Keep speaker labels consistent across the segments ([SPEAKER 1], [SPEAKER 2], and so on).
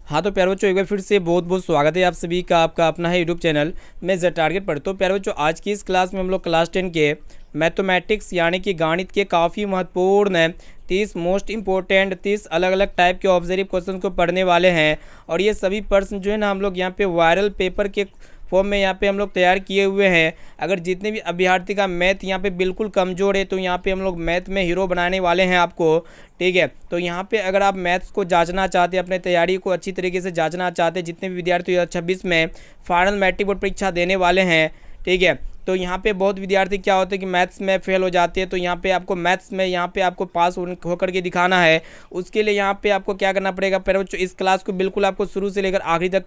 [SPEAKER 1] हाँ तो प्यारे बच्चों, एक बार फिर से बहुत बहुत स्वागत है आप सभी का आपका अपना है यूट्यूब चैनल में ज़ टारगेट पर। तो प्यारे बच्चों, आज की इस क्लास में हम लोग क्लास 10 के मैथमेटिक्स यानी कि गणित के काफ़ी महत्वपूर्ण 30 मोस्ट इंपॉर्टेंट 30 अलग अलग टाइप के ऑब्जर्व क्वेश्चन को पढ़ने वाले हैं। और ये सभी प्रश्न जो है ना हम लोग यहाँ पे वायरल पेपर के फॉर्म में यहाँ पे हम लोग तैयार किए हुए हैं। अगर जितने भी अभ्यर्थी का मैथ यहाँ पे बिल्कुल कमज़ोर है तो यहाँ पे हम लोग मैथ में हीरो बनाने वाले हैं आपको, ठीक है। तो यहाँ पे अगर आप मैथ्स को जांचना चाहते हैं, अपने तैयारी को अच्छी तरीके से जांचना चाहते हैं, जितने भी विद्यार्थी 2026 में फाइनल मैट्रिक बोर्ड परीक्षा देने वाले हैं, ठीक है। तो यहाँ पे बहुत विद्यार्थी क्या होते हैं कि मैथ्स में फेल हो जाते हैं। तो यहाँ पे आपको मैथ्स में यहाँ पे आपको पास होकर के दिखाना है। उसके लिए यहाँ पे आपको क्या करना पड़ेगा प्यारे बच्चों, इस क्लास को बिल्कुल आपको शुरू से लेकर आखिरी तक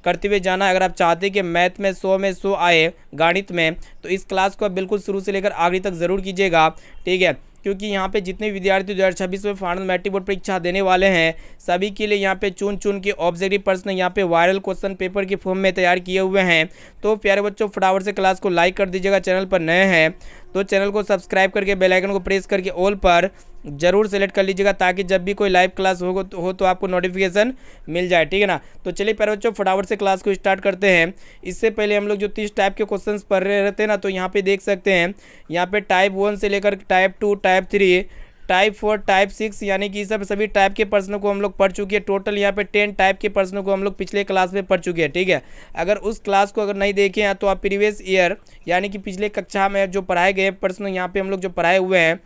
[SPEAKER 1] करते हुए जाना है। अगर आप चाहते हैं कि मैथ में 100 में 100 आए गणित में, तो इस क्लास को आप बिल्कुल शुरू से लेकर आखिरी तक ज़रूर कीजिएगा, ठीक है। क्योंकि यहाँ पे जितने विद्यार्थी 2026 में फाइनल मैट्रिक बोर्ड परीक्षा देने वाले हैं, सभी के लिए यहाँ पे चुन चुन के ऑब्जेक्टिव प्रश्न यहाँ पे वायरल क्वेश्चन पेपर के फॉर्म में तैयार किए हुए हैं। तो प्यारे बच्चों, फटाफट से क्लास को लाइक कर दीजिएगा। चैनल पर नए हैं तो चैनल को सब्सक्राइब करके बेल आइकन को प्रेस करके ऑल पर जरूर सेलेक्ट कर लीजिएगा, ताकि जब भी कोई लाइव क्लास हो तो आपको नोटिफिकेशन मिल जाए, ठीक है ना। तो चलिए प्यारे बच्चों, फटाफट से क्लास को स्टार्ट करते हैं। इससे पहले हम लोग जो 30 टाइप के क्वेश्चंस पढ़ रहे रहते हैं ना, तो यहाँ पे देख सकते हैं, यहाँ पे टाइप 1 से लेकर टाइप 2, टाइप 3, टाइप 4, टाइप 6 यानी कि सभी टाइप के प्रश्नों को हम लोग पढ़ चुके हैं। टोटल यहाँ पे 10 टाइप के प्रश्नों को हम लोग पिछले क्लास में पढ़ चुके हैं, ठीक है। अगर उस क्लास को अगर नहीं देखे हैं तो आप प्रीवियस ईयर यानी कि पिछले कक्षा में जो पढ़ाए गए प्रश्न यहाँ पे हम लोग जो पढ़ाए हुए हैं,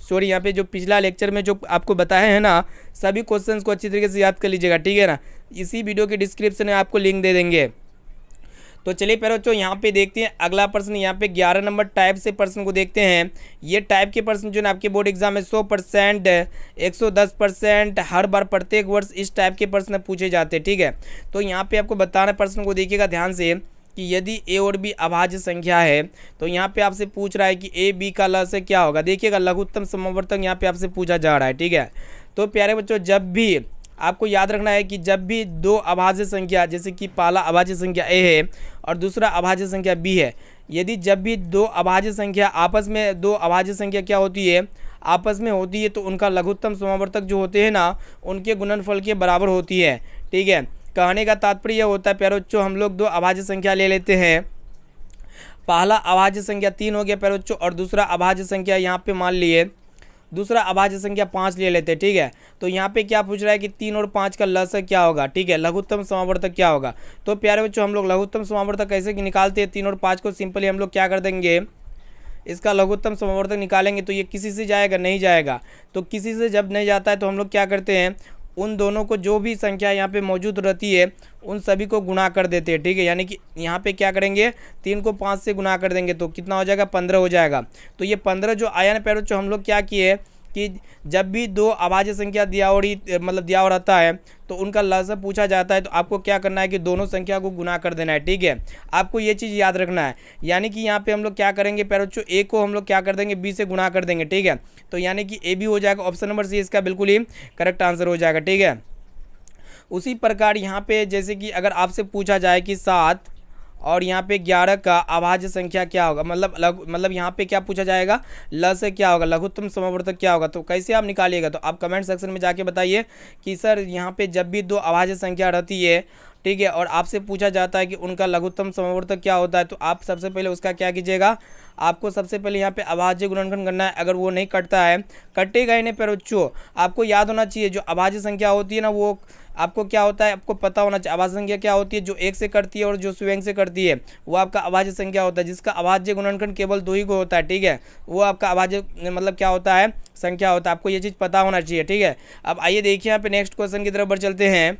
[SPEAKER 1] सॉरी यहाँ पे जो पिछला लेक्चर में जो आपको बताए हैं ना, सभी क्वेश्चंस को अच्छी तरीके से याद कर लीजिएगा, ठीक है ना। इसी वीडियो के डिस्क्रिप्शन में आपको लिंक दे देंगे। तो चलिए प्यारे बच्चों, यहाँ पे देखते हैं अगला प्रश्न। यहाँ पे 11 नंबर टाइप से प्रश्न को देखते हैं। ये टाइप के प्रश्न जो है आपके बोर्ड एग्जाम में 100%, 110% हर बार प्रत्येक वर्ष इस टाइप के प्रश्न पूछे जाते हैं, ठीक है। तो यहाँ पे आपको बताना, प्रश्न को देखिएगा ध्यान से, कि यदि ए और बी अभाज्य संख्या है तो यहाँ पे आपसे पूछ रहा है कि ए बी का लसागु क्या होगा। देखिएगा लघुत्तम समावर्तक यहाँ पे आपसे पूछा जा रहा है, ठीक है। तो प्यारे बच्चों, जब भी आपको याद रखना है कि जब भी दो अभाज्य संख्या, जैसे कि पहला अभाज्य संख्या ए है और दूसरा अभाज्य संख्या बी है, यदि जब भी दो अभाज्य संख्या आपस में, दो अभाज्य संख्या क्या होती है, आपस में होती है, तो उनका लघुत्तम समावर्तक जो होते हैं ना, उनके गुणनफल के बराबर होती है, ठीक है। कहने का तात्पर्य यह होता है प्यारे बच्चों, हम लोग दो अभाज्य संख्या ले लेते हैं। पहला अभाज्य संख्या 3 हो गया प्यारे बच्चों, और दूसरा अभाज्य संख्या यहाँ पे मान लिए, दूसरा अभाज्य संख्या 5 ले लेते हैं, ठीक है। तो यहाँ पे क्या पूछ रहा है कि 3 और 5 का लसागु क्या होगा, ठीक है, लघुत्तम समावर्तक क्या होगा। तो प्यारे बच्चों, हम लोग लघुत्तम समावर्तक कैसे निकालते हैं, 3 और 5 को सिंपली हम लोग क्या कर देंगे, इसका लघुत्तम समावर्तक निकालेंगे। तो ये किसी से जाएगा, नहीं जाएगा। तो किसी से जब नहीं जाता है तो हम लोग क्या करते हैं, उन दोनों को जो भी संख्या यहाँ पे मौजूद रहती है उन सभी को गुणा कर देते हैं, ठीक है। यानी कि यहाँ पे क्या करेंगे, 3 को 5 से गुणा कर देंगे तो कितना हो जाएगा, 15 हो जाएगा। तो ये 15 जो आया ना प्यारे बच्चों, हम लोग क्या किए कि जब भी दो अभाज्य संख्या दिया और रहता है तो उनका लसागु पूछा जाता है, तो आपको क्या करना है कि दोनों संख्या को गुना कर देना है, ठीक है। आपको ये चीज़ याद रखना है। यानी कि यहाँ पे हम लोग क्या करेंगे प्यारे बच्चों, ए को हम लोग क्या कर देंगे, बी से गुना कर देंगे, ठीक है। तो यानी कि ए बी हो जाएगा। ऑप्शन नंबर सी इसका बिल्कुल ही करेक्ट आंसर हो जाएगा, ठीक है। उसी प्रकार यहाँ पे जैसे कि अगर आपसे पूछा जाए कि 7 और यहाँ पे 11 का अभाज्य संख्या क्या होगा, मतलब यहाँ पे क्या पूछा जाएगा, लसागु क्या होगा, लघुत्तम समावर्तक क्या होगा, तो कैसे आप निकालिएगा। तो आप कमेंट सेक्शन में जाके बताइए कि सर यहाँ पे जब भी दो अभाज्य संख्या रहती है, ठीक है, और आपसे पूछा जाता है कि उनका लघुत्तम समावर्तक क्या होता है, तो आप सबसे पहले उसका क्या कीजिएगा, आपको सबसे पहले यहाँ पे अभाज्य गुणनखंड करना है। अगर वो नहीं कटता है, कटेगा ही नहीं प्यारे बच्चों, आपको याद होना चाहिए जो अभाज्य संख्या होती है ना, वो आपको क्या होता है, आपको पता होना चाहिए। अभाज्य संख्या क्या होती है, जो 1 से कटती है और जो स्वयं से कटती है, वो आपका अभाज्य संख्या होता है। जिसका अभाज्य गुणनखंड केवल 2 ही को होता है, ठीक है, वो आपका अभाज्य मतलब क्या होता है, संख्या होता है। आपको ये चीज़ पता होना चाहिए, ठीक है। अब आइए देखिए यहाँ पे नेक्स्ट क्वेश्चन की तरफ बढ़ चलते हैं।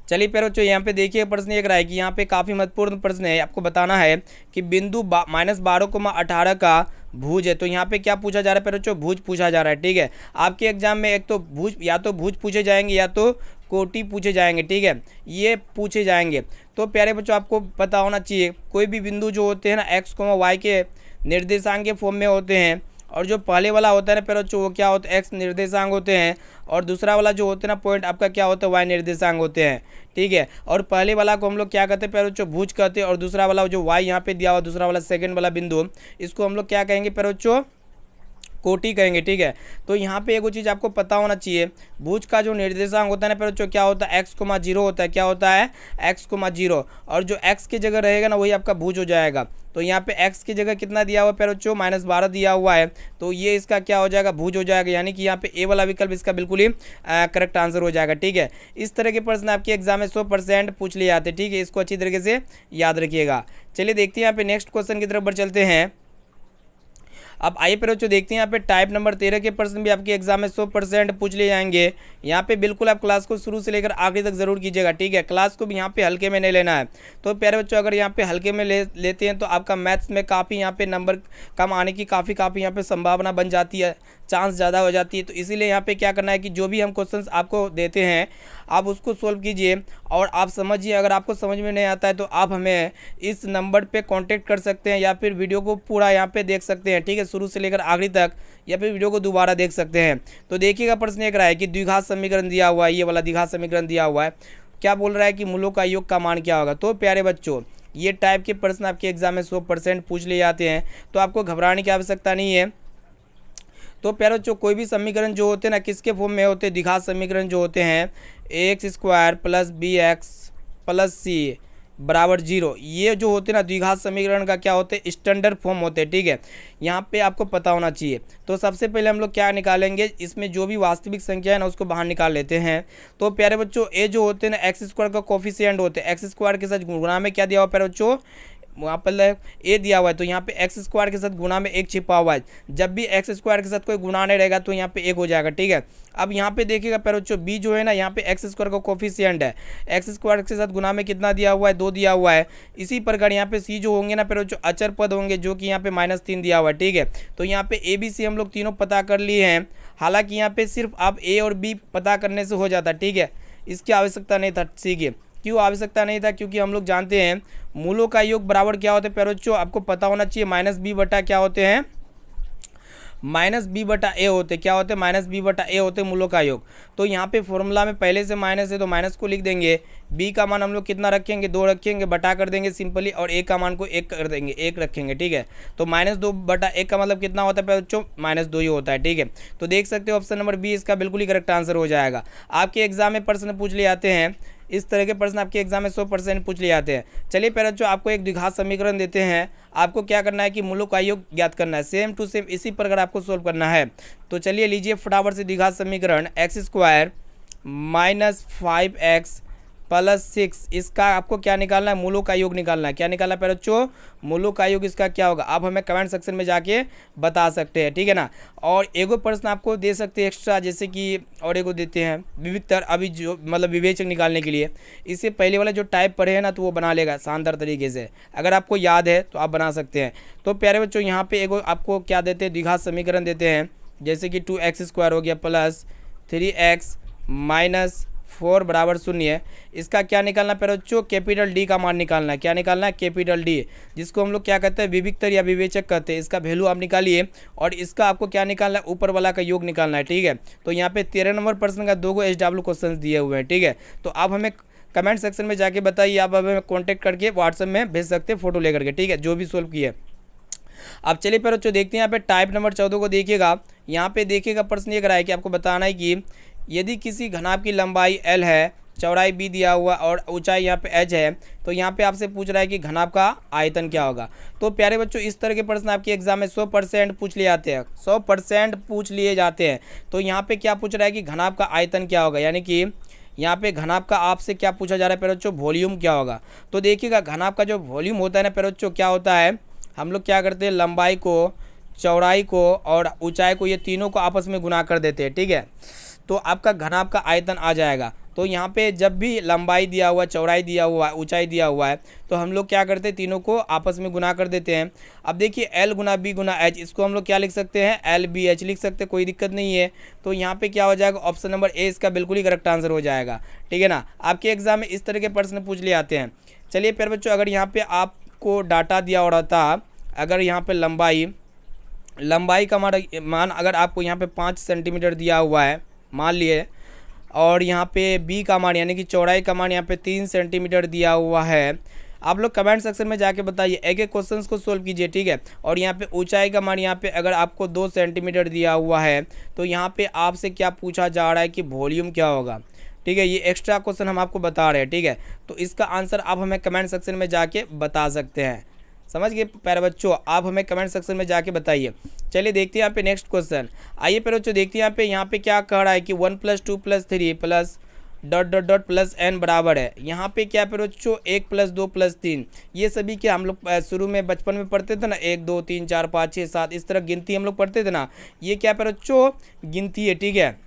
[SPEAKER 1] चलिए प्यारे बच्चों, यहाँ पे देखिए प्रश्न एक रहा है कि यहाँ पे काफ़ी महत्वपूर्ण प्रश्न है। आपको बताना है कि बिंदु -12,18 का भुज है। तो यहाँ पे क्या पूछा जा रहा है प्यारे बच्चों, भुज पूछा जा रहा है, ठीक है। आपके एग्जाम में एक तो भुज, या तो भुज पूछे जाएंगे या तो कोटि पूछे जाएंगे, ठीक है, ये पूछे जाएंगे। तो प्यारे बच्चों, आपको पता होना चाहिए कोई भी बिंदु जो होते हैं ना, x, y के निर्देशांक के फॉर्म में होते हैं, और जो पहले वाला होता है ना प्यारे बच्चों, वो क्या होता है, एक्स निर्देशांक होते हैं, और दूसरा वाला जो होते हैं ना पॉइंट आपका क्या होता है, वाई निर्देशांक होते हैं, ठीक है। और पहले वाला को हम लोग क्या कहते हैं प्यारे बच्चों, भुज कहते हैं, और दूसरा वाला जो वाई यहाँ पे दिया हुआ, दूसरा वाला सेकंड वाला बिंदु, इसको हम लोग क्या कहेंगे प्यारे बच्चों, कोटि कहेंगे, ठीक है। तो यहाँ पे एक चीज़ आपको पता होना चाहिए, भुज का जो निर्देशांक होता है ना बच्चों क्या होता है, x,0 होता है। क्या होता है, x,0, और जो x की जगह रहेगा ना वही आपका भुज हो जाएगा। तो यहाँ पे x की जगह कितना दिया हुआ है बच्चों, -12 दिया हुआ है, तो ये इसका क्या हो जाएगा, भुज हो जाएगा। यानी कि यहाँ पे ए वाला विकल्प इसका बिल्कुल ही करेक्ट आंसर हो जाएगा, ठीक है। इस तरह के प्रश्न आपके एग्जाम में 100% पूछ लिए जाते हैं, ठीक है। इसको अच्छी तरीके से याद रखिएगा। चलिए देखते हैं यहाँ पे नेक्स्ट क्वेश्चन की तरफ बढ़ चलते हैं। अब आइए फिर बच्चों देखते हैं यहाँ पे टाइप नंबर 13 के प्रश्न भी आपके एग्जाम में 100% पूछ लिए जाएंगे। यहाँ पे बिल्कुल आप क्लास को शुरू से लेकर आखिरी तक जरूर कीजिएगा, ठीक है। क्लास को भी यहाँ पे हल्के में नहीं लेना है। तो प्यारे बच्चों अगर यहाँ पे हल्के में लेते हैं तो आपका मैथ्स में काफ़ी यहाँ पे नंबर कम आने की काफ़ी यहाँ पे संभावना बन जाती है, चांस ज़्यादा हो जाती है। तो इसीलिए यहाँ पे क्या करना है कि जो भी हम क्वेश्चंस आपको देते हैं आप उसको सोल्व कीजिए और आप समझिए। अगर आपको समझ में नहीं आता है तो आप हमें इस नंबर पे कांटेक्ट कर सकते हैं या फिर वीडियो को पूरा यहाँ पे देख सकते हैं, ठीक है, शुरू से लेकर आखिरी तक, या फिर वीडियो को दोबारा देख सकते हैं। तो देखिएगा प्रश्न एक रहा है कि द्विघात समीकरण दिया हुआ है, ये वाला द्विघात समीकरण दिया हुआ है, क्या बोल रहा है कि मूलों का योग का मान क्या होगा। तो प्यारे बच्चों ये टाइप के प्रश्न आपके एग्जाम में 100% पूछ लिए जाते हैं, तो आपको घबराने की आवश्यकता नहीं है। तो प्यारे बच्चों कोई भी समीकरण जो होते हैं ना किसके फॉर्म में होते हैं, द्विघात समीकरण जो होते हैं ax² + bx + c = 0, ये जो होते हैं ना द्विघात समीकरण का क्या होते हैं, स्टैंडर्ड फॉर्म होते हैं, ठीक है। यहाँ पे आपको पता होना चाहिए। तो सबसे पहले हम लोग क्या निकालेंगे, इसमें जो भी वास्तविक संख्या है ना उसको बाहर निकाल लेते हैं। तो प्यारे बच्चों ए जो होते हैं ना x² का कोफिशिएंट होते हैं, x² के साथ गुणा में क्या दिया हुआ प्यारे बच्चों, वहाँ पर ए दिया हुआ है, तो यहाँ पे x² के साथ गुणा में 1 छिपा हुआ है। जब भी x² के साथ कोई गुणा नहीं रहेगा तो यहाँ पे 1 हो जाएगा, ठीक है। अब यहाँ पे देखिएगा प्यारे बच्चों बी जो है ना यहाँ पे x² का कोफिशिएंट है, x² के साथ गुणा में कितना दिया हुआ है, 2 दिया हुआ है। इसी प्रकार यहाँ पे सी जो होंगे ना प्यारे बच्चों अचर पद होंगे जो कि यहाँ पे -3 दिया हुआ है, ठीक है। तो यहाँ पे ए बी सी हम लोग तीनों पता कर लिए हैं। हालांकि यहाँ पे सिर्फ आप ए और बी पता करने से हो जाता, ठीक है, इसकी आवश्यकता नहीं था। सीखिए क्यों आवश्यकता नहीं था, क्योंकि हम लोग जानते हैं मूलों का योग बराबर क्या होते हैं प्यारे बच्चों, आपको पता होना चाहिए -b बटा क्या होते हैं, -b बटा a होते, क्या होते हैं, -b बटा a होते मूलों का योग। तो यहाँ पे फॉर्मूला में पहले से माइनस है तो माइनस को लिख देंगे, b का मान हम लोग कितना रखेंगे, 2 रखेंगे, बटा कर देंगे सिंपली, और a का मान को 1 कर देंगे, 1 रखेंगे, ठीक है। तो -2 बटा 1 का मतलब कितना होता है बच्चों, -2 ही होता है, ठीक है। तो देख सकते हो ऑप्शन नंबर बी इसका बिल्कुल ही करेक्ट आंसर हो जाएगा। आपके एग्जाम में प्रश्न पूछ लिए जाते हैं, इस तरह के प्रश्न आपके एग्जाम में 100% पूछ लिए जाते हैं। चलिए प्यारे बच्चों आपको एक द्विघात समीकरण देते हैं, आपको क्या करना है कि मूलों का योग ज्ञात करना है, सेम टू सेम इसी प्रकार आपको सोल्व करना है। तो चलिए लीजिए फटाफट से द्विघात समीकरण x² - 5x + 6, इसका आपको क्या निकालना है, मूलों का योग निकालना है। क्या निकालना है प्यारे बच्चों, मूलों का योग इसका क्या होगा, आप हमें कमेंट सेक्शन में जाके बता सकते हैं, ठीक है ना। और एगो प्रश्न आपको दे सकते हैं एक्स्ट्रा, जैसे कि और एगो देते हैं विविधतर, अभी जो मतलब विवेचक निकालने के लिए। इससे पहले वाला जो टाइप पढ़े हैं ना तो वो बना लेगा शानदार तरीके से, अगर आपको याद है तो आप बना सकते हैं। तो प्यारे बच्चों यहाँ पे एगो आपको क्या देते हैं, द्विघात समीकरण देते हैं, जैसे कि 2x² हो गया + 3x - 4 = 0 है। इसका क्या निकालना प्यारे बच्चों, कैपिटल डी का मान निकालना है। क्या निकालना है, कैपिटल डी, जिसको हम लोग क्या कहते हैं, विविधतर या विवेचक कहते हैं। इसका वैल्यू आप निकालिए और इसका आपको क्या निकालना है, ऊपर वाला का योग निकालना है, ठीक है। तो यहाँ पे 13 नंबर प्रश्न का 2 SW क्वेश्चन दिए हुए हैं, ठीक है। तो आप हमें कमेंट सेक्शन में जाके बताइए, आप हमें कॉन्टैक्ट करके व्हाट्सएप में भेज सकते हैं फोटो लेकर के, ठीक है, जो भी सोल्व किए। अब चलिए प्यारे बच्चों देखते हैं यहाँ पे टाइप नंबर 14 को देखिएगा। यहाँ पे देखिएगा प्रश्न ये करा है कि आपको बताना है कि यदि किसी घनाभ की लंबाई l है, चौड़ाई b दिया हुआ और ऊंचाई यहाँ पे h है, तो यहाँ पे आपसे पूछ रहा है कि घनाभ का आयतन क्या होगा। तो प्यारे बच्चों इस तरह के प्रश्न आपके एग्जाम में 100% पूछ लिए जाते हैं, 100% पूछ लिए जाते हैं। तो यहाँ पे क्या पूछ रहा है कि घनाभ का आयतन क्या होगा, यानी कि यहाँ पे घनाभ का आपसे क्या पूछा जा रहा है प्यारे बच्चों, वॉल्यूम क्या होगा। तो देखिएगा घनाभ का जो वॉल्यूम होता है ना प्यारे बच्चों, क्या होता है, हम लोग क्या करते हैं, लंबाई को, चौड़ाई को और ऊंचाई को, ये तीनों को आपस में गुना कर देते हैं, ठीक है। तो आपका घनाभ का आयतन आ जाएगा। तो यहाँ पे जब भी लंबाई दिया हुआ, चौड़ाई दिया हुआ है, ऊंचाई दिया हुआ है, तो हम लोग क्या करते हैं, तीनों को आपस में गुना कर देते हैं। अब देखिए l गुना b गुना h, इसको हम लोग क्या लिख सकते हैं, LBH लिख सकते हैं, कोई दिक्कत नहीं है। तो यहाँ पे क्या हो जाएगा, ऑप्शन नंबर ए इसका बिल्कुल ही करेक्ट आंसर हो जाएगा, ठीक है ना। आपके एग्जाम में इस तरह के प्रश्न पूछ लिए आते हैं। चलिए प्यारे बच्चों अगर यहाँ पे आपको डाटा दिया हो रहा था, अगर यहाँ पे लंबाई का मान अगर आपको यहाँ पे 5 सेंटीमीटर दिया हुआ है मान लिए, और यहाँ पे b का मान यानी कि चौड़ाई का मान यहाँ पे 3 सेंटीमीटर दिया हुआ है, आप लोग कमेंट सेक्शन में जाके बताइए, एक एक क्वेश्चन को सोल्व कीजिए, ठीक है। और यहाँ पे ऊंचाई का मान यहाँ पे अगर आपको 2 सेंटीमीटर दिया हुआ है तो यहाँ पे आपसे क्या पूछा जा रहा है कि वॉल्यूम क्या होगा, ठीक है। ये एक्स्ट्रा क्वेश्चन हम आपको बता रहे हैं, ठीक है। तो इसका आंसर आप हमें कमेंट सेक्शन में जाके बता सकते हैं, समझ गए प्यारे बच्चों। आप हमें कमेंट सेक्शन में जाके बताइए। चलिए देखते हैं यहाँ पे नेक्स्ट क्वेश्चन। आइए प्यारे बच्चों देखते हैं यहाँ पे क्या कह रहा है कि 1 + 2 + 3 plus dot dot dot plus n बराबर है। यहाँ पे क्या प्यारे बच्चों 1 + 2 + 3, ये सभी क्या हम लोग शुरू में बचपन में पढ़ते थे ना, 1 2 3 4 5 6 7 इस तरह गिनती हम लोग पढ़ते थे ना। ये क्या प्यारे बच्चों गिनती है, ठीक है।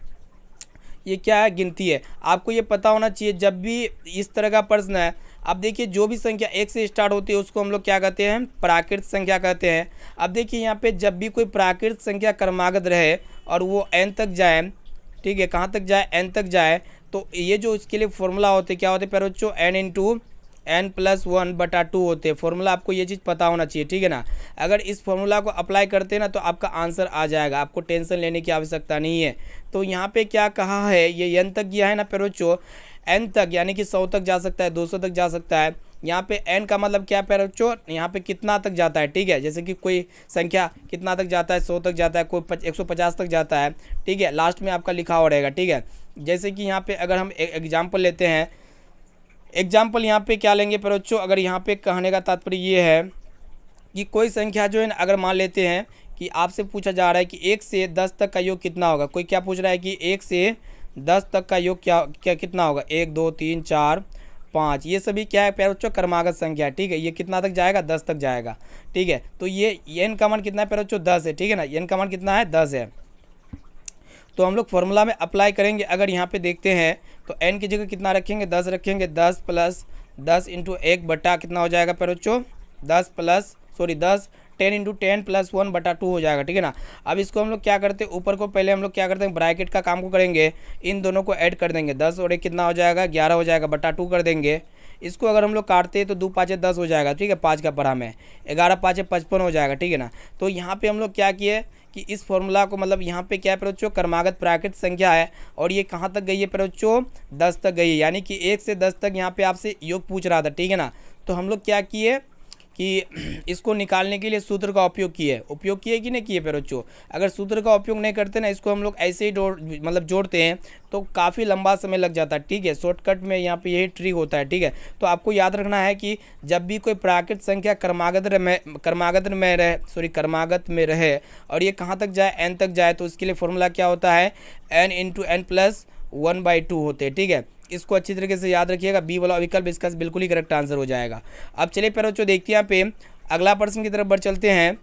[SPEAKER 1] ये क्या है, गिनती है। आपको ये पता होना चाहिए जब भी इस तरह का प्रश्न है। अब देखिए जो भी संख्या 1 से स्टार्ट होती है उसको हम लोग क्या कहते हैं, प्राकृत संख्या कहते हैं। अब देखिए यहाँ पे जब भी कोई प्राकृत संख्या क्रमागत रहे और वो n तक जाए, ठीक है, कहाँ तक जाए, n तक जाए, तो ये जो इसके लिए फॉर्मूला होते क्या होते प्यारे बच्चों, n × n + 1/2 होते हैं। फॉर्मूला आपको ये चीज़ पता होना चाहिए, ठीक है ना। अगर इस फॉर्मूला को अप्लाई करते हैं ना तो आपका आंसर आ जाएगा, आपको टेंशन लेने की आवश्यकता नहीं है। तो यहाँ पे क्या कहा है, ये n तक गया है ना प्यारे बच्चों, n तक यानी कि 100 तक जा सकता है, 200 तक जा सकता है। यहाँ पे n का मतलब क्या प्यारे बच्चों, यहाँ पे कितना तक जाता है, ठीक है। जैसे कि कोई संख्या कितना तक जाता है, 100 तक जाता है, कोई 150 तक जाता है, ठीक है। लास्ट में आपका लिखा हुआ रहेगा, ठीक है। जैसे कि यहाँ पे अगर हम एग्जाम्पल लेते हैं, एग्जाम्पल यहाँ पे क्या लेंगे प्यारे बच्चों, अगर यहाँ पे कहने का तात्पर्य ये है कि कोई संख्या जो है ना, अगर मान लेते हैं कि आपसे पूछा जा रहा है कि 1 से 10 तक का योग कितना होगा। कोई क्या पूछ रहा है कि 1 से 10 तक का योग क्या कितना होगा, 1 2 3 4 5, ये सभी क्या है प्यारे बच्चों क्रमागत संख्या, ठीक है। ये कितना तक जाएगा, 10 तक जाएगा, ठीक है। तो ये n का मान कितना है प्यारे बच्चों, 10 है, ठीक है ना। n का मान कितना है, 10 है। तो हम लोग फॉर्मूला में अप्लाई करेंगे। अगर यहाँ पे देखते हैं तो n की जगह कितना रखेंगे, 10 रखेंगे। 10 + 10 × 1 बटा कितना हो जाएगा प्यारे बच्चों, 10 10 × 10 + 1/2 हो जाएगा, ठीक है ना। अब इसको हम लोग क्या करते हैं, ऊपर को पहले हम लोग क्या करते हैं, ब्रैकेट का काम को करेंगे, इन दोनों को ऐड कर देंगे। 10 और 1 कितना हो जाएगा, 11 हो जाएगा, /2 कर देंगे। इसको अगर हम लोग काटते हैं तो 2 × 5 = 10 हो जाएगा, ठीक है। 5 का पढ़ा में 11 × 5 = 55 हो जाएगा, ठीक है ना। तो यहाँ पे हम लोग क्या किए कि इस फॉर्मूला को मतलब यहाँ पे क्या है प्यारे बच्चों, क्रमागत प्राकृत संख्या है और ये कहाँ तक गई है प्यारे बच्चों, 10 तक गई है। यानी कि 1 से 10 तक यहाँ पे आपसे योग पूछ रहा था, ठीक है ना। तो हम लोग क्या किए कि इसको निकालने के लिए सूत्र का उपयोग किए कि नहीं किए प्यारे बच्चों। अगर सूत्र का उपयोग नहीं करते ना, इसको हम लोग ऐसे ही जोड़ते हैं तो काफ़ी लंबा समय लग जाता है, ठीक है। शॉर्टकट में यहाँ पे यही ट्रिक होता है, ठीक है। तो आपको याद रखना है कि जब भी कोई प्राकृत संख्या क्रमागत में रहे और ये कहाँ तक जाए, n तक जाए, तो इसके लिए फॉर्मूला क्या होता है, n × n + 1/2 होते हैं, ठीक है। इसको अच्छी तरीके से याद रखिएगा, बी वाला विकल्प इसका बिल्कुल ही करेक्ट आंसर हो जाएगा। अब चलिए प्यारे बच्चों देखते हैं यहाँ पे अगला प्रश्न की तरफ बढ़ चलते हैं।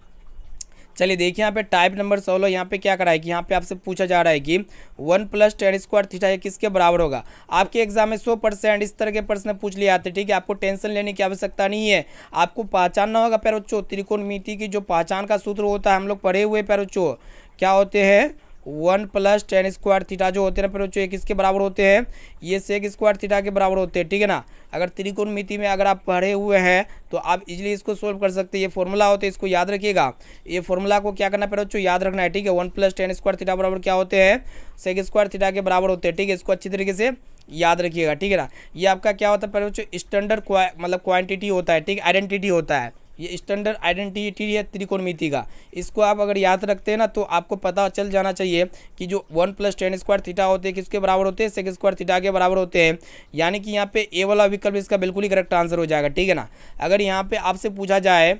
[SPEAKER 1] चलिए देखिए यहाँ पे टाइप नंबर 16 यहाँ पे क्या करा है कि यहाँ पे आपसे पूछा जा रहा है कि 1 + tan² थीटा ये किसके बराबर होगा। आपके एग्जाम में 100% इस तरह के प्रश्न पूछ लिए आते हैं, ठीक है। आपको टेंशन लेने की आवश्यकता नहीं है। आपको पहचानना होगा प्यारे बच्चों, त्रिकोणमिति की जो पहचान का सूत्र होता है हम लोग पढ़े हुए प्यारे बच्चों, क्या होते हैं, 1 + tan² थीटा जो होते हैं ना प्यारे बच्चों, ये किसके बराबर होते हैं, ये sec² थीटा के बराबर होते हैं, ठीक है ना। अगर त्रिकोणमिति में अगर आप पढ़े हुए हैं तो आप इजीली इसको सोल्व कर सकते हैं। ये फॉर्मूला होते हैं, इसको याद रखिएगा। ये फॉर्मूला को क्या करना प्यारे बच्चों, याद रखना है, ठीक है। 1 + tan² थीटा बराबर क्या होते हैं, sec² थीटा के बराबर होते हैं, ठीक है। इसको अच्छी तरीके से याद रखिएगा, ठीक है ना। ये आपका क्या होता है प्यारे बच्चों, स्टैंडर्ड मतलब क्वांटिटी होता है, ठीक, आइडेंटिटी होता है। ये स्टैंडर्ड आइडेंटिटी है त्रिकोणमिति का। इसको आप अगर याद रखते हैं ना तो आपको पता चल जाना चाहिए कि जो 1 + tan² थीटा होते हैं किसके बराबर होते हैं, sec² थीटा के बराबर होते हैं। यानी कि यहाँ पे ए वाला विकल्प इसका बिल्कुल ही करेक्ट आंसर हो जाएगा, ठीक है ना। अगर यहाँ पे आपसे पूछा जाए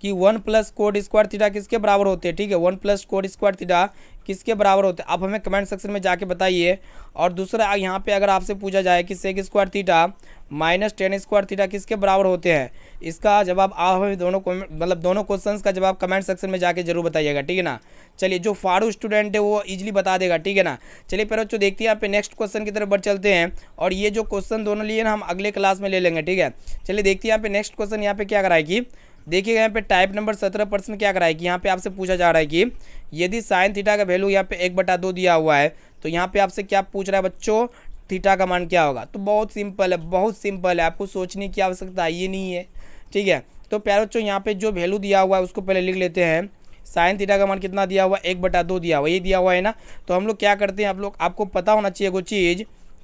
[SPEAKER 1] कि 1 + cot² थीटा किसके बराबर होते हैं, ठीक है, 1 + cot² थीटा किसके बराबर होते हैं, आप हमें कमेंट सेक्शन में जाके बताइए। और दूसरा यहाँ पे अगर आपसे पूछा जाए कि sec² थीटा - tan² थीटा किसके बराबर होते हैं, इसका जवाब आप हमें दोनों क्वेश्चंस का जवाब कमेंट सेक्शन में जाके जरूर बताइएगा, ठीक है ना। चलिए जो फाड़ू स्टूडेंट है वो इजीली बता देगा, ठीक है ना। चलिए प्यारे बच्चों देखते हैं यहाँ पे नेक्स्ट क्वेश्चन की तरफ बढ़ चलते हैं। और ये जो क्वेश्चन दोनों लिए ना हम अगले क्लास में ले लेंगे, ठीक है। चलिए देखते हैं यहाँ पे नेक्स्ट क्वेश्चन यहाँ पे क्या कराए कि देखिएगा यहाँ पे टाइप नंबर 17 प्रश्न क्या कराए कि यहाँ पे आपसे पूछा जा रहा है कि यदि sin थीटा का वैल्यू यहाँ पे 1/2 दिया हुआ है तो यहाँ पे आपसे क्या पूछ रहा है बच्चों, थीटा का मान क्या होगा। तो बहुत सिंपल है, आपको सोचने की आवश्यकता ये नहीं है, ठीक है। तो प्यारे बच्चों यहाँ पे जो वैल्यू दिया हुआ है उसको पहले लिख लेते हैं। sin थीटा का मान कितना दिया हुआ है, 1/2 दिया हुआ है, ये दिया हुआ है ना। तो हम लोग क्या करते हैं, आप लोग आपको पता होना चाहिए वो चीज़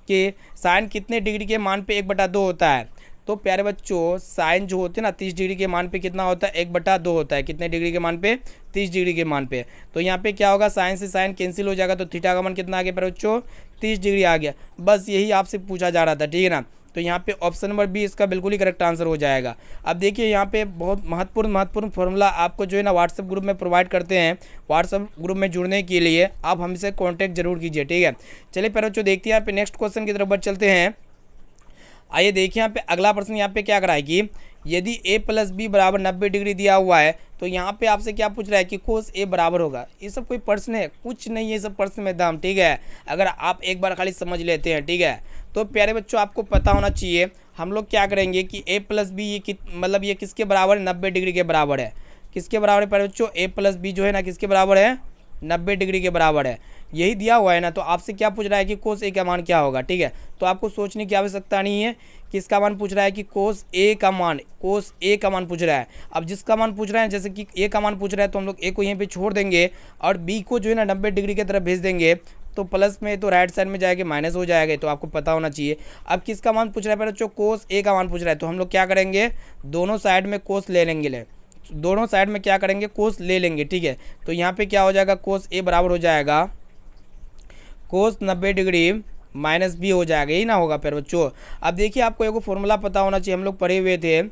[SPEAKER 1] कि sin कितने डिग्री के मान पे 1/2 होता है। तो प्यारे बच्चों साइन जो होते हैं ना 30 डिग्री के मान पे कितना होता है, 1/2 होता है। कितने डिग्री के मान पे, 30 डिग्री के मान पे। तो यहाँ पे क्या होगा, साइन से साइन कैंसिल हो जाएगा, तो थीटा का मान कितना आ गया प्यारे बच्चों, 30 डिग्री आ गया। बस यही आपसे पूछा जा रहा था, ठीक है ना। तो यहाँ पे ऑप्शन नंबर बी इसका बिल्कुल ही करेक्ट आंसर हो जाएगा। अब देखिए यहाँ पे बहुत महत्वपूर्ण फॉर्मूला आपको जो है ना व्हाट्सएप ग्रुप में प्रोवाइड करते हैं। व्हाट्सएप ग्रुप में जुड़ने के लिए आप हमसे कांटेक्ट जरूर कीजिए, ठीक है। चलिए प्यारे बच्चों देखते हैं यहाँ पे नेक्स्ट क्वेश्चन की तरफ बढ़ चलते हैं। आइए देखिए यहाँ पे अगला प्रश्न यहाँ पे क्या कराए कि यदि a + b = 90 डिग्री दिया हुआ है तो यहाँ पे आपसे क्या पूछ रहा है कि कोस a बराबर होगा। ये सब कोई प्रश्न है, कुछ नहीं है, ये सब प्रश्न में दाम, ठीक है। अगर आप एक बार खाली समझ लेते हैं, ठीक है। तो प्यारे बच्चों आपको पता होना चाहिए हम लोग क्या करेंगे कि a + b ये मतलब ये किसके बराबर है, 90 डिग्री के बराबर है। किसके बराबर है प्यारे बच्चों, a + b जो है ना किसके बराबर है, 90 डिग्री के बराबर है। यही दिया हुआ है ना, तो आपसे क्या पूछ रहा है कि कोस a का मान क्या होगा, ठीक है। तो आपको सोचने की आवश्यकता नहीं है, किसका मान पूछ रहा है कि कोस a का मान पूछ रहा है। अब जिसका मान पूछ रहा है, जैसे कि a का मान पूछ रहा है, तो हम लोग a को यहीं पे छोड़ देंगे और b को जो है ना 90 डिग्री की तरफ भेज देंगे। तो प्लस में तो राइट साइड में जाएगा, माइनस हो जाएगा, तो आपको पता होना चाहिए। अब किसका मान पूछ रहा है बच्चों, कोस a का मान पूछ रहा है। तो हम लोग क्या करेंगे, दोनों साइड में कोस ले लेंगे, दोनों साइड में क्या करेंगे, कोस ले लेंगे, ठीक है। तो यहाँ पे क्या हो जाएगा, कोस a बराबर हो जाएगा कोस 90 डिग्री -b हो जाएगा, यही ना होगा फिर बच्चों। अब देखिए आपको एक फॉर्मूला पता होना चाहिए, हम लोग पढ़े हुए थे,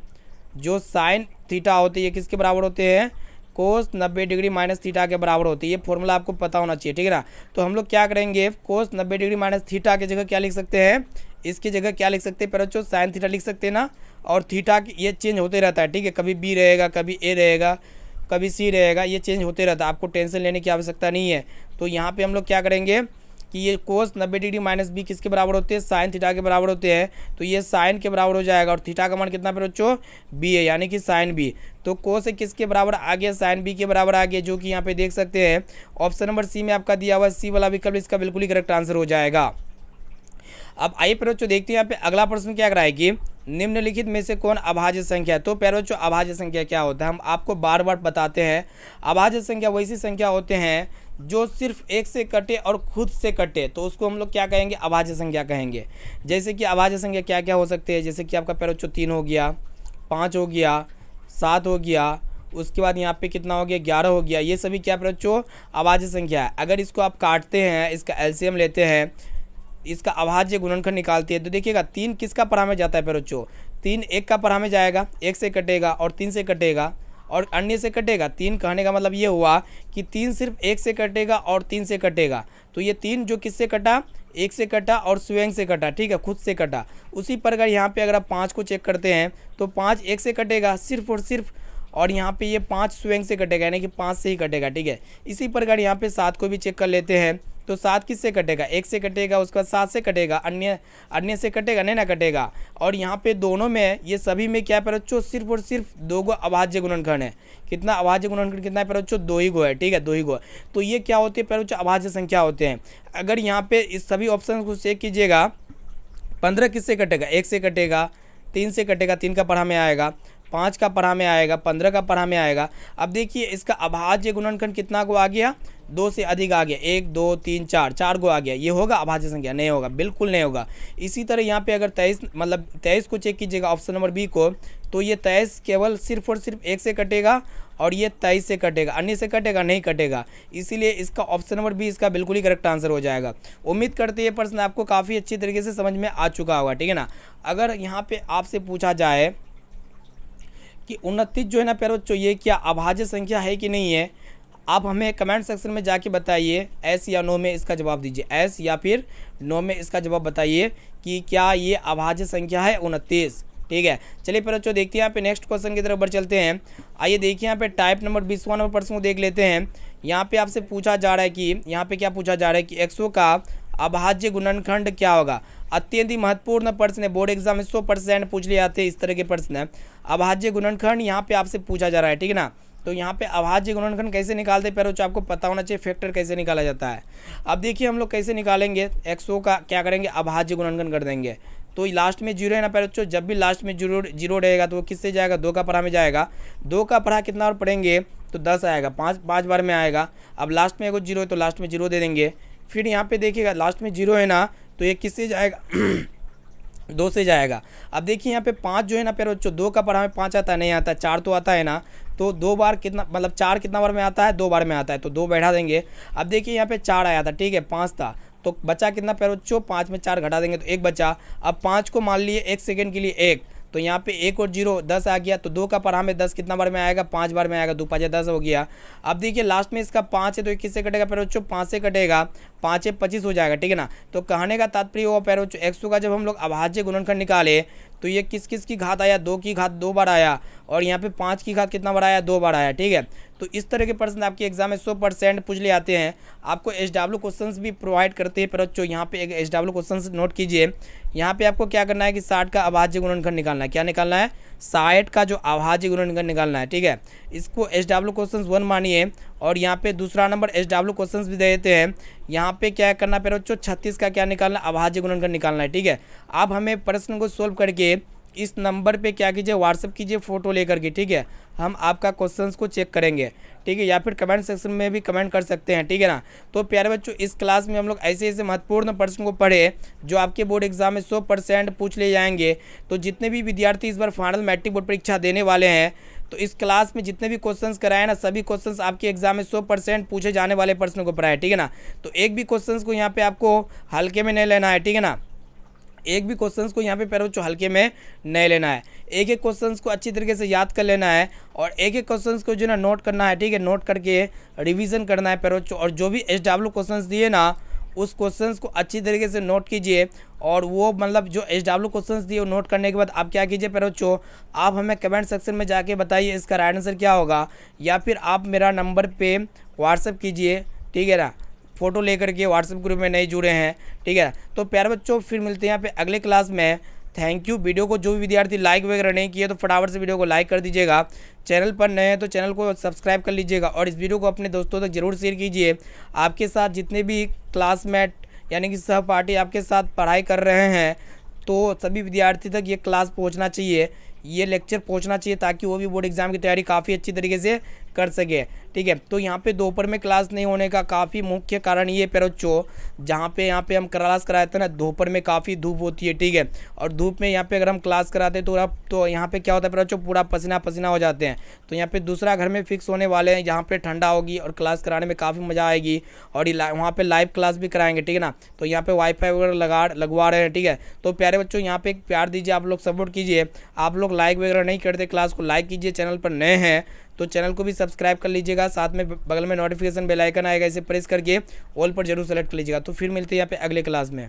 [SPEAKER 1] जो साइन थीटा होते हैं ये किसके बराबर होते हैं, कोस 90 डिग्री - थीटा के बराबर होती है। ये फॉर्मूला आपको पता होना चाहिए, ठीक है ना। तो हम लोग क्या करेंगे, कोस 90 डिग्री - थीटा की जगह क्या लिख सकते हैं, इसकी जगह क्या लिख सकते हैं फिर बच्चों, साइन थीटा लिख सकते हैं ना। और थीटा ये चेंज होते रहता है, ठीक है। कभी बी रहेगा, कभी ए रहेगा, कभी सी रहेगा, ये चेंज होते रहता है, आपको टेंशन लेने की आवश्यकता नहीं है। तो यहाँ पे हम लोग क्या करेंगे कि ये कोस 90 डिग्री - b किसके बराबर होते हैं, साइन थीटा के बराबर होते हैं। तो ये साइन के बराबर हो जाएगा और थीटा का मान कितना फिर बच्चों, b है, यानी कि साइन b। तो कोस किसके बराबर आ गया, साइन b के बराबर आ गया, जो कि यहाँ पे देख सकते हैं ऑप्शन नंबर सी में आपका दिया हुआ है। सी वाला विकल्प इसका बिल्कुल ही करेक्ट आंसर हो जाएगा। अब आइए प्यारे बच्चों देखते हैं यहाँ पे अगला प्रश्न क्या कराए कि निम्नलिखित में से कौन अभाज्य संख्या है। तो प्यारे बच्चों अभाज्य संख्या क्या होता है, हम आपको बार बार बताते हैं। अभाज्य संख्या वैसी संख्या होते हैं जो सिर्फ एक से कटे और खुद से कटे, तो उसको हम लोग क्या कहेंगे, अभाज्य संख्या कहेंगे। जैसे कि अभाज्य संख्या क्या क्या हो सकते हैं, जैसे कि आपका प्यारे बच्चों 3 हो गया, 5 हो गया, 7 हो गया, उसके बाद यहाँ पे कितना हो गया, 11 हो गया। ये सभी क्या प्यारे बच्चों अभाज्य संख्या है। अगर इसको आप काटते हैं, इसका एलसीएम लेते हैं, इसका अभाज्य गुणनखंड निकालते हैं, तो देखिएगा 3 किसका पढ़ा में जाता है प्यारे बच्चों, 3 1 का पढ़ा में जाएगा, 1 से कटेगा और 3 से कटेगा और अन्य से कटेगा। 3 कहने का मतलब ये हुआ कि 3 सिर्फ 1 से कटेगा और 3 से कटेगा। तो ये 3 जो किससे कटा, 1 से कटा और स्वयं से कटा, ठीक है, खुद से कटा। उसी प्रकार यहाँ पे अगर आप 5 को चेक करते हैं तो 5 1 से कटेगा सिर्फ और सिर्फ, और यहाँ पे ये 5 स्वयं से कटेगा, यानी कि 5 से ही कटेगा, ठीक है। इसी प्रकार यहाँ पे 7 को भी चेक कर लेते हैं, तो 7 किससे कटेगा, 1 से कटेगा, उसके बाद 7 से कटेगा, अन्य से कटेगा, नहीं ना कटेगा। और यहाँ पे दोनों में, ये सभी में क्या है बच्चों, सिर्फ और सिर्फ 2 गो अभाज्य गुणनखंड है। कितना अभाज्य गुणनखंड कितना है बच्चों, 2 ही गो है, ठीक है, 2 ही गो। तो ये क्या होती है बच्चों, अभाज्य संख्या होते हैं। अगर यहाँ पे इस सभी ऑप्शन को चेक कीजिएगा, 15 किससे कटेगा, 1 से कटेगा, 3 से कटेगा, 3 का पढ़ा में आएगा, 5 का पढ़ा में आएगा, 15 का पढ़ा में आएगा। अब देखिए इसका अभाज्य गुणनखंड कितना को आ गया, 2 से अधिक आ गया, 1 2 3 4 गो आ गया। ये होगा अभाज्य संख्या, नहीं होगा, बिल्कुल नहीं होगा। इसी तरह यहाँ पे अगर 23 को चेक कीजिएगा ऑप्शन नंबर बी को, तो ये 23 केवल सिर्फ और सिर्फ 1 से कटेगा और ये 23 से कटेगा, अन्य से कटेगा, नहीं कटेगा। इसीलिए इसका ऑप्शन नंबर बी इसका बिल्कुल ही करेक्ट आंसर हो जाएगा। उम्मीद करते हैं ये प्रश्न आपको काफ़ी अच्छी तरीके से समझ में आ चुका होगा, ठीक है ना। अगर यहाँ पे आपसे पूछा जाए कि 29 जो है ना प्यारे बच्चों, ये क्या अभाज्य संख्या है कि नहीं है, आप हमें कमेंट सेक्शन में जाके बताइए, एस या नो में इसका जवाब दीजिए, एस या फिर नो में इसका जवाब बताइए कि क्या ये अभाज्य संख्या है 29, ठीक है। चलिए फिर बच्चों देखते हैं यहाँ पे नेक्स्ट क्वेश्चन की तरफ बढ़ चलते हैं। आइए देखिए यहाँ पे टाइप नंबर 20वां नंबर प्रश्न को देख लेते हैं। यहाँ पे आपसे पूछा जा रहा है कि यहाँ पे क्या पूछा जा रहा है कि 100 का अभाज्य गुणनखंड क्या होगा। अत्यंत ही महत्वपूर्ण प्रश्न है, बोर्ड एग्जाम में 100% पूछ लिए जाते हैं इस तरह के प्रश्न है। अभाज्य गुणनखंड यहाँ पे आपसे पूछा जा रहा है, ठीक है ना। तो यहाँ पे अभाज्य गुणनखंड कैसे निकालते हैं प्यारे बच्चों, आपको पता होना चाहिए फैक्टर कैसे निकाला जाता है। अब देखिए हम लोग कैसे निकालेंगे, 100 का क्या करेंगे, अभाज्य गुणनखंड कर देंगे। तो लास्ट में जीरो है ना प्यारे बच्चों, जब भी लास्ट में जीरो रहेगा तो वो किससे जाएगा, 2 का पढ़ा में जाएगा। 2 का पढ़ा कितना और पढ़ेंगे तो 10 आएगा, 5 बार में आएगा। अब लास्ट में एगो जीरो है तो लास्ट में जीरो दे देंगे। फिर यहाँ पे देखिएगा लास्ट में जीरो है ना, तो ये किससे जाएगा 2 से जाएगा। अब देखिए यहाँ पे 5 जो है ना प्यारे बच्चों, 2 का पढ़ा में 5 आता नहीं आता, 4 तो आता है ना, तो 2 बार कितना मतलब 4 कितना बार में आता है, 2 बार में आता है, तो 2 बैठा देंगे। अब देखिए यहाँ पे 4 आया था, ठीक है, 5 था, तो बचा कितना प्यारे बच्चों, 5 में 4 घटा देंगे तो 1 बचा। अब 5 को मान लिए 1 सेकेंड के लिए 1, तो यहाँ पे 1 और 0 10 आ गया, तो 2 का पढ़ा में 10 कितना बार में आएगा, 5 बार में आएगा, 2 5 10 हो गया। अब देखिए लास्ट में इसका 5 है, तो ये किससे कटेगा प्यारे बच्चों, 5 से कटेगा, 5 25 हो जाएगा, ठीक है ना। तो कहने का तात्पर्य हुआ प्यारे बच्चों, 100 का जब हम लोग अभाज्य गुणनखंड निकाले तो ये किस किस की घात आया, 2 की घात 2 बार आया, और यहाँ पे 5 की घात कितना बार आया, 2 बार आया, ठीक है। तो इस तरह के प्रश्न आपके एग्जाम में 100% पूछ ले आते हैं। आपको SW क्वेश्चंस भी प्रोवाइड करते हैं बच्चों। यहाँ पे एक SW क्वेश्चंस नोट कीजिए। यहाँ पे आपको क्या करना है कि 60 का अभाज्य गुणनखंड निकालना है। क्या निकालना है, 60 का जो अभाज्य गुणनखंड निकालना है, ठीक है। इसको SW क्वेश्चंस 1 मानिए, और यहाँ पे दूसरा नंबर SW क्वेश्चंस भी दे देते हैं। यहाँ पे क्या करना है बच्चों, 36 का क्या निकालना, अभाज्य गुणनखंड निकालना है, ठीक है। आप हमें प्रश्न को सोल्व करके इस नंबर पे क्या कीजिए, व्हाट्सअप कीजिए फ़ोटो लेकर के, ठीक है। हम आपका क्वेश्चंस को चेक करेंगे, ठीक है, या फिर कमेंट सेक्शन में भी कमेंट कर सकते हैं, ठीक है ना। तो प्यारे बच्चों, इस क्लास में हम लोग ऐसे ऐसे महत्वपूर्ण प्रश्न को पढ़े जो आपके बोर्ड एग्जाम में 100% पूछ ले जाएंगे। तो जितने भी विद्यार्थी इस बार फाइनल मैट्रिक बोर्ड परीक्षा देने वाले हैं, तो इस क्लास में जितने भी क्वेश्चंस कराए ना, सभी क्वेश्चंस आपके एग्जाम में 100% पूछे जाने वाले प्रश्नों को पढ़ाए, ठीक है ना। तो एक भी क्वेश्चंस को यहाँ पे आपको हल्के में नहीं लेना है, ठीक है ना। एक भी क्वेश्चंस को यहाँ पे प्यारे बच्चों हल्के में नहीं लेना है। एक एक क्वेश्चंस को अच्छी तरीके से याद कर लेना है, और एक एक क्वेश्चंस को जो ना नोट करना है, ठीक है, नोट करके रिवीजन करना है प्यारे बच्चों। और जो भी SW क्वेश्चंस दिए ना, उस क्वेश्चंस को अच्छी तरीके से नोट कीजिए, और वो मतलब जो SW क्वेश्चंस दिए वो नोट करने के बाद आप क्या कीजिए प्यारे बच्चों, आप हमें कमेंट सेक्शन में जाके बताइए इसका राइट आंसर क्या होगा, या फिर आप मेरा नंबर पे व्हाट्सअप कीजिए, ठीक है ना, फ़ोटो लेकर के। व्हाट्सएप ग्रुप में नहीं जुड़े हैं, ठीक है। तो प्यारे बच्चों, फिर मिलते हैं यहाँ पे अगले क्लास में। Thank you. वीडियो को जो भी विद्यार्थी लाइक वगैरह नहीं किए तो फटाफट से वीडियो को लाइक कर दीजिएगा। चैनल पर नए हैं तो चैनल को सब्सक्राइब कर लीजिएगा, और इस वीडियो को अपने दोस्तों तक जरूर शेयर कीजिए। आपके साथ जितने भी क्लासमेट यानी कि सहपाठी आपके साथ पढ़ाई कर रहे हैं, तो सभी विद्यार्थी तक ये क्लास पहुँचना चाहिए, ये लेक्चर पहुंचना चाहिए, ताकि वो भी बोर्ड एग्जाम की तैयारी काफ़ी अच्छी तरीके से कर सके, ठीक है। तो यहाँ पे दोपहर में क्लास नहीं होने का काफ़ी मुख्य कारण ये प्यारे बच्चों, जहाँ पे यहाँ पे हम क्लास कराते हैं ना, दोपहर में काफ़ी धूप होती है, ठीक है। और धूप में यहाँ पे अगर हम क्लास कराते हैं तो यहाँ पे क्या होता है प्यारे बच्चों, पूरा पसीना पसीना हो जाते हैं। तो यहाँ पे दूसरा घर में फिक्स होने वाले हैं, यहाँ पे ठंडा होगी और क्लास कराने में काफ़ी मज़ा आएगी, और वहाँ पे लाइव क्लास भी कराएंगे, ठीक है ना। तो यहाँ पे वाईफाई वगैरह लगवा रहे हैं, ठीक है। तो प्यारे बच्चों, यहाँ पे एक प्यार दीजिए, आप लोग सपोर्ट कीजिए। आप लोग लाइक वगैरह नहीं करते, क्लास को लाइक कीजिए। चैनल पर नए हैं तो चैनल को भी सब्सक्राइब कर लीजिएगा, साथ में बगल में नोटिफिकेशन बेल आइकन आएगा, इसे प्रेस करके ऑल पर जरूर सेलेक्ट कर लीजिएगा। तो फिर मिलते हैं यहाँ पे अगले क्लास में।